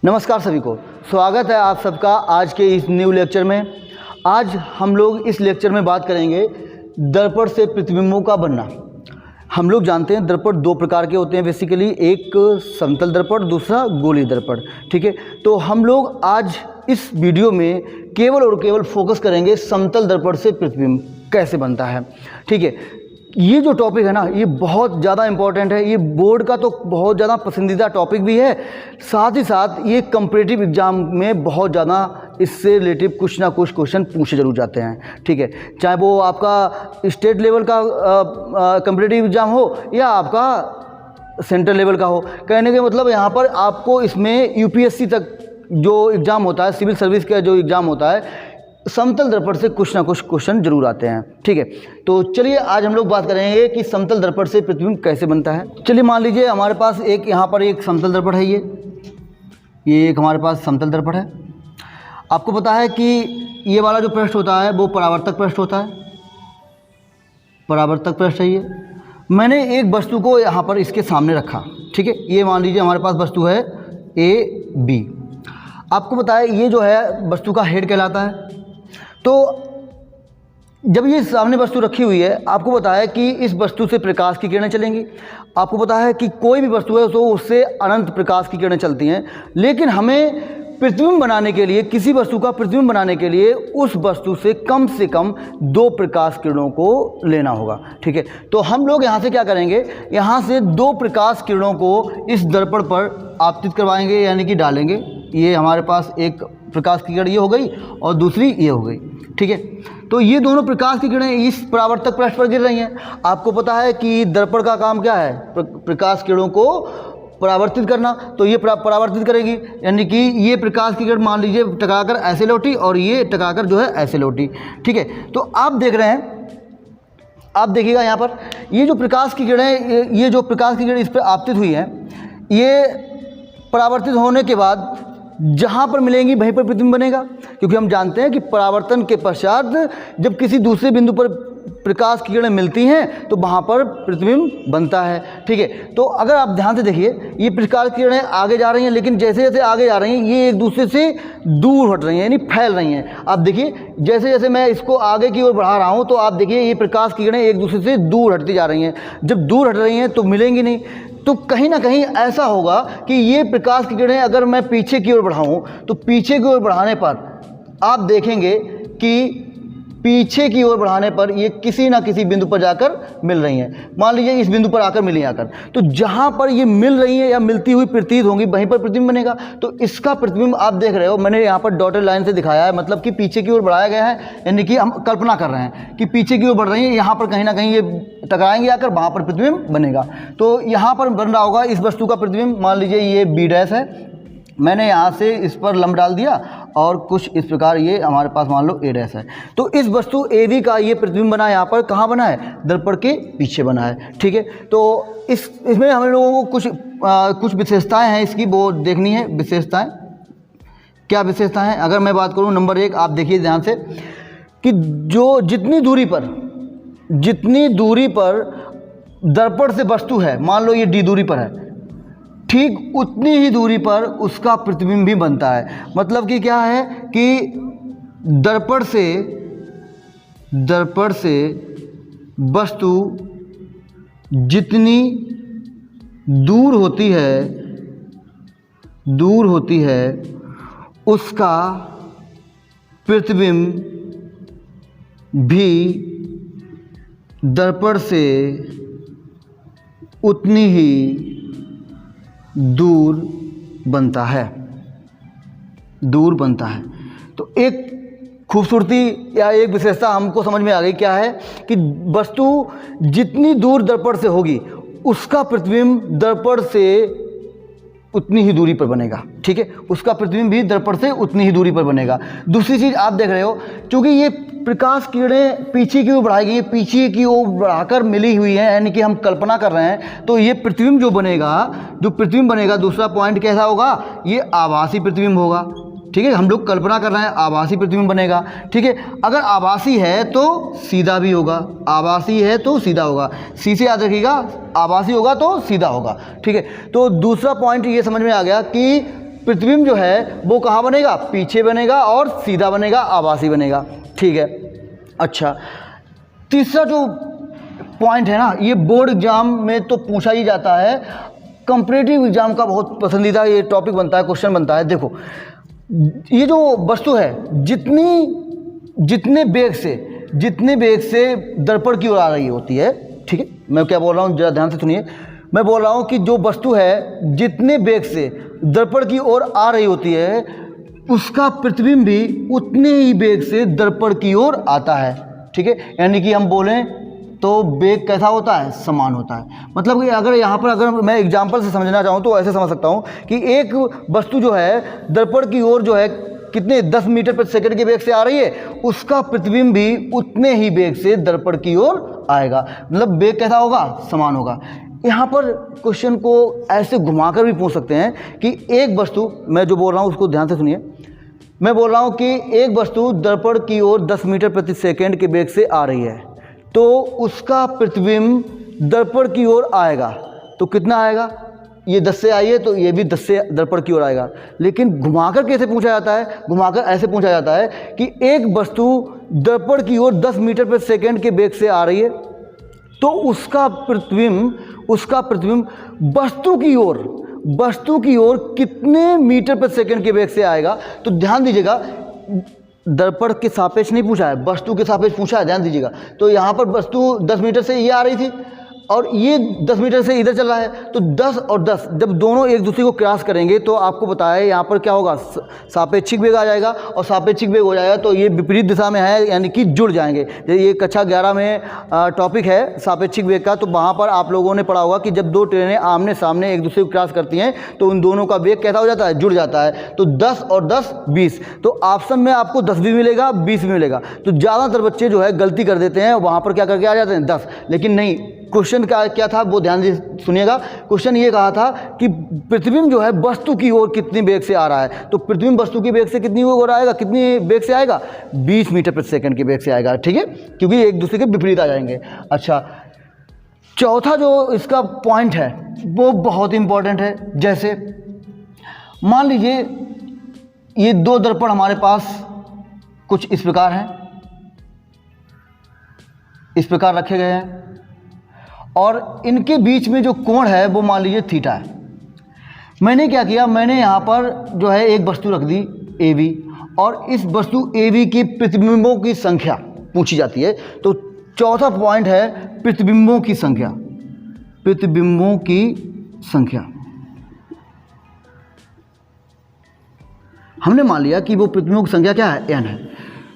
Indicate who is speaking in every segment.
Speaker 1: नमस्कार सभी को, स्वागत है आप सबका आज के इस न्यू लेक्चर में। आज हम लोग इस लेक्चर में बात करेंगे दर्पण से प्रतिबिंबों का बनना। हम लोग जानते हैं दर्पण दो प्रकार के होते हैं बेसिकली, एक समतल दर्पण, दूसरा गोलीय दर्पण। ठीक है, तो हम लोग आज इस वीडियो में केवल और केवल फोकस करेंगे समतल दर्पण से प्रतिबिंब कैसे बनता है। ठीक है, ये जो टॉपिक है ना, ये बहुत ज़्यादा इम्पॉर्टेंट है। ये बोर्ड का तो बहुत ज़्यादा पसंदीदा टॉपिक भी है, साथ ही साथ ये कम्पिटिटिव एग्ज़ाम में बहुत ज़्यादा इससे रिलेटिव कुछ ना कुछ क्वेश्चन पूछे जरूर जाते हैं। ठीक है, चाहे वो आपका स्टेट लेवल का कम्पिटिटिव एग्ज़ाम हो या आपका सेंट्रल लेवल का हो। कहने के मतलब यहाँ पर आपको इसमें यूपीएससी तक जो एग्ज़ाम होता है, सिविल सर्विस का जो एग्ज़ाम होता है, समतल दर्पण से कुछ ना कुछ क्वेश्चन जरूर आते हैं। ठीक है, तो चलिए आज हम लोग बात करेंगे कि समतल दर्पण से प्रतिबिंब कैसे बनता है। चलिए मान लीजिए हमारे पास एक यहाँ पर एक समतल दर्पण है, ये एक हमारे पास समतल दर्पण है। आपको पता है कि ये वाला जो पृष्ठ होता है वो परावर्तक पृष्ठ होता है, परावर्तक पृष्ठ है। ये मैंने एक वस्तु को यहाँ पर इसके सामने रखा। ठीक है, ये मान लीजिए हमारे पास वस्तु है ए बी। आपको पता है ये जो है वस्तु का हेड कहलाता है। तो जब ये सामने वस्तु रखी हुई है, आपको पता है कि इस वस्तु से प्रकाश की किरणें चलेंगी। आपको पता है कि कोई भी वस्तु है तो उससे अनंत प्रकाश की किरणें चलती हैं, लेकिन हमें प्रतिबिंब बनाने के लिए, किसी वस्तु का प्रतिबिंब बनाने के लिए उस वस्तु से कम 2 प्रकाश किरणों को लेना होगा। ठीक है, तो हम लोग यहाँ से क्या करेंगे, यहाँ से 2 प्रकाश किरणों को इस दर्पण पर आपतित करवाएंगे, यानी कि डालेंगे। ये हमारे पास एक प्रकाश की किरण ये हो गई और दूसरी ये हो गई। ठीक है, तो ये दोनों प्रकाश की किरणें इस परावर्तक पृष्ठ पर गिर रही हैं। आपको पता है कि दर्पण का काम क्या है, प्रकाश किरणों को परावर्तित करना। तो ये परावर्तित करेगी, यानी कि ये प्रकाश की किरण मान लीजिए टकराकर ऐसे लौटी और ये टकराकर जो है ऐसे लौटी। ठीक है, तो आप देख रहे हैं, आप देखिएगा यहाँ पर ये जो प्रकाश की किरणें, ये जो प्रकाश की किरण इस पर आपतित हुई है, ये परावर्तित होने के बाद जहाँ पर मिलेंगी वहीं पर प्रतिबिंब बनेगा। क्योंकि हम जानते हैं कि परावर्तन के पश्चात जब किसी दूसरे बिंदु पर प्रकाश की किरणें मिलती हैं तो वहाँ पर प्रतिबिंब बनता है। ठीक है, तो अगर आप ध्यान से देखिए, ये प्रकाश की किरणें आगे जा रही हैं, लेकिन जैसे जैसे आगे जा रही हैं ये एक दूसरे से दूर हट रही हैं, यानी फैल रही हैं। आप देखिए जैसे जैसे मैं इसको आगे की ओर बढ़ा रहा हूँ तो आप देखिए ये प्रकाश की किरणें एक दूसरे से दूर हटती जा रही हैं। जब दूर हट रही हैं तो मिलेंगी नहीं, तो कहीं ना कहीं ऐसा होगा कि ये प्रकाश की किरणें अगर मैं पीछे की ओर बढ़ाऊँ तो पीछे की ओर बढ़ाने पर आप देखेंगे कि पीछे की ओर बढ़ाने पर ये किसी ना किसी बिंदु पर जाकर मिल रही हैं। मान लीजिए इस बिंदु पर आकर मिली आकर, तो जहाँ पर ये मिल रही है या मिलती हुई प्रतीत होंगी वहीं पर प्रतिबिंब बनेगा। तो इसका प्रतिबिंब आप देख रहे हो, मैंने यहाँ पर डॉटेड लाइन से दिखाया है, मतलब कि पीछे की ओर बढ़ाया गया है, यानी कि हम कल्पना कर रहे हैं कि पीछे की ओर बढ़ रही है, यहाँ पर कहीं ना कहीं ये टकराएंगे आकर, वहाँ पर प्रतिबिंब बनेगा। तो यहाँ पर बन रहा होगा इस वस्तु का प्रतिबिंब। मान लीजिए ये बी डैश है, मैंने यहाँ से इस पर लंब डाल दिया और कुछ इस प्रकार ये हमारे पास मान लो ए डैश है। तो इस वस्तु ए बी का ये प्रतिबिंब बना है, यहाँ पर कहाँ बना है, दर्पण के पीछे बना है। ठीक है, तो इसमें हम लोगों को कुछ विशेषताएं हैं इसकी, वो देखनी है। विशेषताएं क्या विशेषताएं हैं, अगर मैं बात करूँ नंबर 1, आप देखिए ध्यान से कि जो जितनी दूरी पर दर्पण से वस्तु है, मान लो ये डी दूरी पर है, ठीक उतनी ही दूरी पर उसका प्रतिबिंब भी बनता है। मतलब कि क्या है कि दर्पण से वस्तु जितनी दूर होती है उसका प्रतिबिंब भी दर्पण से उतनी ही दूर बनता है। तो एक खूबसूरती या एक विशेषता हमको समझ में आ गई, क्या है कि वस्तु जितनी दूर दर्पण से होगी उसका प्रतिबिंब दर्पण से उतनी ही दूरी पर बनेगा। ठीक है, उसका प्रतिबिंब भी दर्पण से उतनी ही दूरी पर बनेगा। दूसरी चीज़ आप देख रहे हो, क्योंकि ये प्रकाश किरणें पीछे की ओर बढ़ाई गई, पीछे की ओर बढ़ाकर मिली हुई है, यानी कि हम कल्पना कर रहे हैं, तो ये प्रतिबिंब जो प्रतिबिंब बनेगा, दूसरा पॉइंट कैसा होगा, ये आभासी प्रतिबिंब होगा। ठीक है, हम लोग कल्पना कर रहे हैं आभासी प्रतिबिंब बनेगा। ठीक है, अगर आभासी है तो सीधा भी होगा, आभासी है तो सीधा होगा, सी से याद रखिएगा, आभासी होगा तो सीधा होगा। ठीक है, तो दूसरा पॉइंट ये समझ में आ गया कि प्रतिबिंब जो है वो कहाँ बनेगा, पीछे बनेगा और सीधा बनेगा, आभासी बनेगा। ठीक है। अच्छा, तीसरा जो पॉइंट है ना, ये बोर्ड एग्जाम में तो पूछा ही जाता है, कंपैरेटिव एग्जाम का बहुत पसंदीदा ये टॉपिक बनता है, क्वेश्चन बनता है। देखो, ये जो वस्तु है जितने वेग से दर्पण की ओर आ रही होती है, ठीक है, मैं क्या बोल रहा हूँ जरा ध्यान से सुनिए। मैं बोल रहा हूँ कि जो वस्तु है जितने वेग से दर्पण की ओर आ रही होती है, उसका प्रतिबिंब भी उतने ही वेग से दर्पण की ओर आता है। ठीक है, यानी कि हम बोलें तो वेग कैसा होता है, समान होता है। मतलब कि अगर मैं एग्जांपल से समझना चाहूँ तो ऐसे समझ सकता हूँ कि एक वस्तु जो है दर्पण की ओर जो है कितने 10 मीटर प्रति सेकंड के वेग से आ रही है, उसका प्रतिबिंब भी उतने ही वेग से दर्पण की ओर आएगा। मतलब वेग कैसा होगा, समान होगा। यहाँ पर क्वेश्चन को ऐसे घुमाकर भी पूछ सकते हैं कि एक वस्तु, मैं जो बोल रहा हूँ उसको ध्यान से सुनिए, मैं बोल रहा हूँ कि एक वस्तु दर्पण की ओर 10 मीटर प्रति सेकंड के वेग से आ रही है, तो उसका प्रतिबिंब दर्पण की ओर आएगा तो कितना आएगा, ये 10 से आई है तो ये भी 10 से दर्पण की ओर आएगा। लेकिन घुमाकर कैसे पूछा जाता है, घुमाकर ऐसे पूछा जाता है कि एक वस्तु दर्पण की ओर 10 मीटर प्रति सेकंड के वेग से आ रही है, तो उसका प्रतिबिंब वस्तु की ओर कितने मीटर प्रति सेकंड के वेग से आएगा। तो ध्यान दीजिएगा, दर्पण के सापेक्ष नहीं पूछा है, वस्तु के सापेक्ष पूछा है, ध्यान दीजिएगा। तो यहाँ पर वस्तु 10 मीटर से ये आ रही थी और ये 10 मीटर से इधर चल रहा है, तो 10 और 10 जब दोनों एक दूसरे को क्रॉस करेंगे तो आपको बताया यहाँ पर क्या होगा, सापेक्षिक वेग आ जाएगा, और सापेक्षिक वेग हो जाएगा तो ये विपरीत दिशा में है, यानी कि जुड़ जाएंगे। ये कक्षा 11 में टॉपिक है सापेक्षिक वेग का, तो वहाँ पर आप लोगों ने पढ़ा होगा कि जब दो ट्रेनें आमने सामने एक दूसरे को क्रॉस करती हैं तो उन दोनों का वेग कैसा हो जाता है, जुड़ जाता है। तो 10 और 10 20, तो ऑप्शन में आपको 10 भी मिलेगा, 20 भी मिलेगा। तो ज़्यादातर बच्चे जो है गलती कर देते हैं, वहाँ पर क्या करके आ जाते हैं 10, लेकिन नहीं, क्वेश्चन क्या था वो ध्यान से सुनिएगा। क्वेश्चन ये कहा था कि प्रतिबिंब जो है वस्तु की ओर कितनी वेग से आ रहा है, तो प्रतिबिंब वस्तु की वेग से कितनी ओर आएगा, कितनी वेग से आएगा, 20 मीटर प्रति सेकंड की वेग से आएगा। ठीक है, क्योंकि एक दूसरे के विपरीत आ जाएंगे। अच्छा, चौथा जो इसका पॉइंट है वो बहुत इंपॉर्टेंट है। जैसे मान लीजिए ये दो दर्पण हमारे पास कुछ इस प्रकार हैं, इस प्रकार रखे गए हैं, और इनके बीच में जो कोण है वो मान लीजिए थीटा है। मैंने क्या किया, मैंने यहाँ पर जो है एक वस्तु रख दी AB, और इस वस्तु AB की प्रतिबिंबों की संख्या पूछी जाती है। तो चौथा पॉइंट है प्रतिबिंबों की संख्या। प्रतिबिंबों की संख्या हमने मान लिया कि वो प्रतिबिंबों की संख्या क्या है, n है।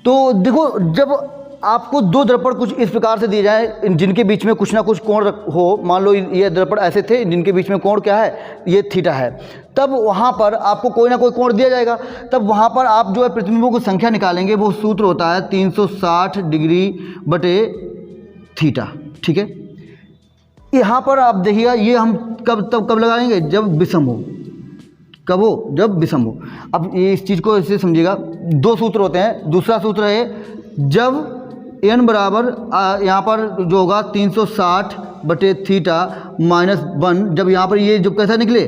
Speaker 1: तो देखो, जब आपको दो दर्पण कुछ इस प्रकार से दिए जाए जिनके बीच में कुछ ना कुछ कोण हो, मान लो ये दर्पण ऐसे थे जिनके बीच में कोण क्या है, ये थीटा है, तब वहाँ पर आपको कोई ना कोई कोण दिया जाएगा। तब वहाँ पर आप जो है प्रतिबिंबों की संख्या निकालेंगे, वो सूत्र होता है 360 डिग्री बटे थीटा। ठीक है, यहाँ पर आप देखिएगा, ये हम कब लगाएंगे, जब विषम हो। कब हो, जब विषम हो। अब ये इस चीज़ को ऐसे समझिएगा, दो सूत्र होते हैं। दूसरा सूत्र है जब n बराबर यहाँ पर जो होगा 360 बटे थीटा माइनस 1, जब यहाँ पर ये जब कैसा निकले,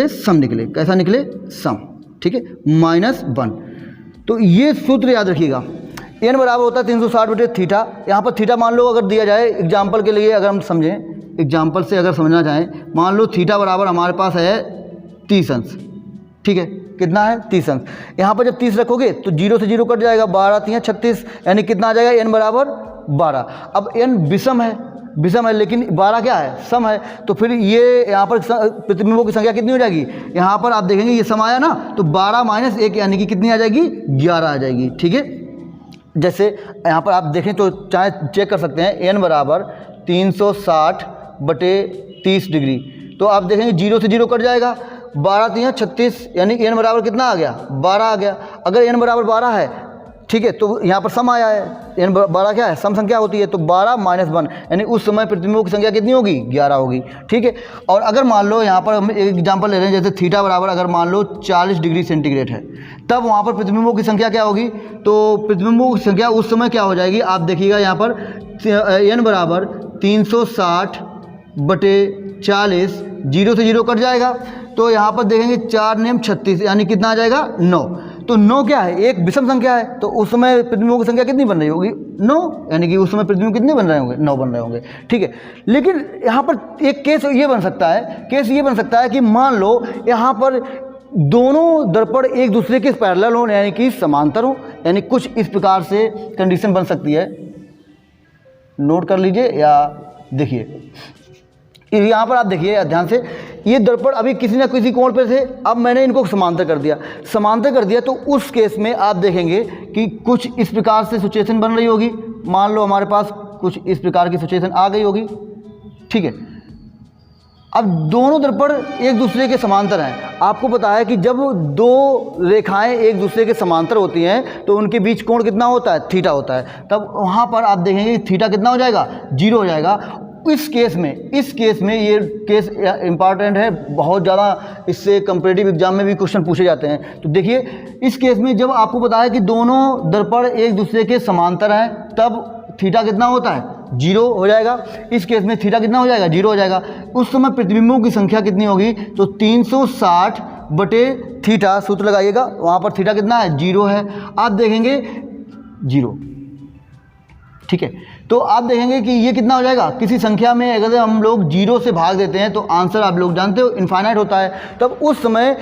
Speaker 1: सम निकले, कैसा निकले, सम। ठीक है, माइनस 1। तो ये सूत्र याद रखिएगा, n बराबर होता है 360 बटे थीटा। यहाँ पर थीटा मान लो अगर दिया जाए, एग्जाम्पल के लिए अगर हम समझें, एग्जाम्पल से अगर समझना चाहें, मान लो थीटा बराबर हमारे पास है 30 अंश। ठीक है, कितना है, 30 अंश। यहाँ पर जब 30 रखोगे तो 0 से 0 कट जाएगा, 12 3 36, यानी कितना आ जाएगा, n बराबर 12। अब n विषम है, लेकिन 12 क्या है, सम है। तो फिर ये यहाँ पर प्रतिबिंबों की संख्या कितनी हो जाएगी, यहाँ पर आप देखेंगे ये सम आया ना, तो 12 माइनस 1 यानी कि कितनी आ जाएगी, 11 आ जाएगी। ठीक है, जैसे यहाँ पर आप देखें तो चाहे चेक कर सकते हैं, n बराबर 360 बटे 30 डिग्री, तो आप देखेंगे 0 से 0 कट जाएगा, 12 3 36, यानी n बराबर कितना आ गया, 12 आ गया। अगर n बराबर 12 है, ठीक है, तो यहाँ पर सम आया है, n 12 क्या है, सम संख्या होती है, तो 12 माइनस 1, यानी उस समय प्रतिबिंबों की संख्या कितनी होगी, 11 होगी। ठीक है, और अगर मान लो यहाँ पर हम एक एग्जाम्पल ले रहे हैं, जैसे थीटा बराबर अगर मान लो 40 डिग्री सेंटीग्रेड है, तब वहाँ पर प्रतिबिंबों की संख्या क्या होगी, तो प्रतिबिंबों की संख्या उस समय क्या हो जाएगी, आप देखिएगा यहाँ पर n बराबर 360 बटे 40, 0 से 0 कट जाएगा, तो यहाँ पर देखेंगे 4 नियम 36, यानी कितना आ जाएगा 9। तो 9 क्या है, एक विषम संख्या है, तो उस समय प्रतिबिंबों की संख्या कितनी बन रही होगी 9, यानी कि उस समय प्रतिबिंब कितने बन रहे होंगे 9 बन रहे होंगे, ठीक है। लेकिन यहाँ पर एक केस ये बन सकता है कि मान लो यहाँ पर दोनों दर्पण एक दूसरे के पैरेलल हो, यानी कि समांतर हो, यानी कुछ इस प्रकार से कंडीशन बन सकती है। नोट कर लीजिए या देखिए, यहाँ पर आप देखिए ध्यान से, ये दर्पण अभी किसी ना किसी कोण पे थे, अब मैंने इनको समांतर कर दिया, तो उस केस में आप देखेंगे कि कुछ इस प्रकार से सिचुएशन बन रही होगी। मान लो हमारे पास कुछ इस प्रकार की सिचुएशन आ गई होगी, ठीक है। अब दोनों दर्पण एक दूसरे के समांतर हैं। आपको पता है कि जब दो रेखाएं एक दूसरे के समांतर होती हैं तो उनके बीच कोण कितना होता है, थीटा होता है। तब वहाँ पर आप देखेंगे कि थीटा कितना हो जाएगा, 0 हो जाएगा। इस केस में ये केस इंपॉर्टेंट है बहुत ज़्यादा, इससे कंपैरेटिव एग्जाम में भी क्वेश्चन पूछे जाते हैं। तो देखिए इस केस में जब आपको पता है कि दोनों दर्पण एक दूसरे के समांतर हैं, तब थीटा कितना होता है, 0 हो जाएगा। इस केस में थीटा कितना हो जाएगा, 0 हो जाएगा। उस समय प्रतिबिंबों की संख्या कितनी होगी, तो 360 बटे थीटा, सूत्र लगाइएगा, वहाँ पर थीटा कितना है, 0 है। आप देखेंगे 0, ठीक है। तो आप देखेंगे कि ये कितना हो जाएगा, किसी संख्या में अगर हम लोग 0 से भाग देते हैं तो आंसर आप लोग जानते हो इनफाइनाइट होता है। तब उस समय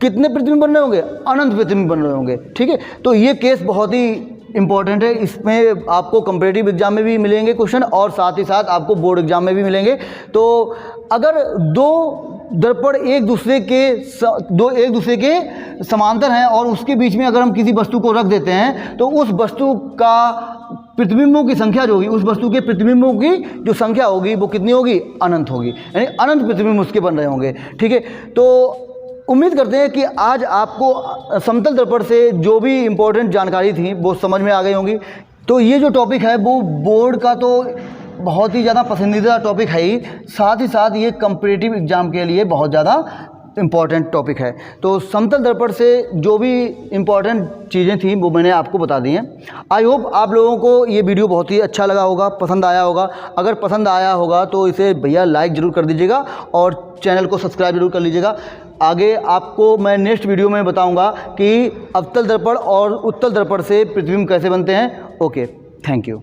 Speaker 1: कितने प्रतिबिंब बन रहे होंगे, अनंत प्रतिबिंब बन रहे होंगे, ठीक है। तो ये केस बहुत ही इंपॉर्टेंट है, इसमें आपको कंपैरेटिव एग्जाम में भी मिलेंगे क्वेश्चन और साथ ही साथ आपको बोर्ड एग्जाम में भी मिलेंगे। तो अगर दो दर्पण एक दूसरे के समांतर हैं और उसके बीच में अगर हम किसी वस्तु को रख देते हैं तो उस वस्तु का प्रतिबिंबों की संख्या जो होगी, उस वस्तु के प्रतिबिंबों की जो संख्या होगी वो कितनी होगी, अनंत होगी, यानी अनंत प्रतिबिंब उसके बन रहे होंगे, ठीक है। तो उम्मीद करते हैं कि आज आपको समतल दर्पण से जो भी इम्पोर्टेंट जानकारी थी वो समझ में आ गई होंगी। तो ये जो टॉपिक है वो बोर्ड का तो बहुत ही ज़्यादा पसंदीदा टॉपिक है ही, साथ ही साथ ये कंपैरेटिव एग्जाम के लिए बहुत ज़्यादा इम्पॉर्टेंट टॉपिक है। तो समतल दर्पण से जो भी इम्पॉर्टेंट चीज़ें थी वो मैंने आपको बता दी हैं। आई होप आप लोगों को ये वीडियो बहुत ही अच्छा लगा होगा, पसंद आया होगा। अगर पसंद आया होगा तो इसे भैया लाइक ज़रूर कर दीजिएगा और चैनल को सब्सक्राइब जरूर कर लीजिएगा। आगे आपको मैं नेक्स्ट वीडियो में बताऊंगा कि अवतल दर्पण और उत्तल दर्पण से प्रतिबिंब कैसे बनते हैं। Okay, thank you.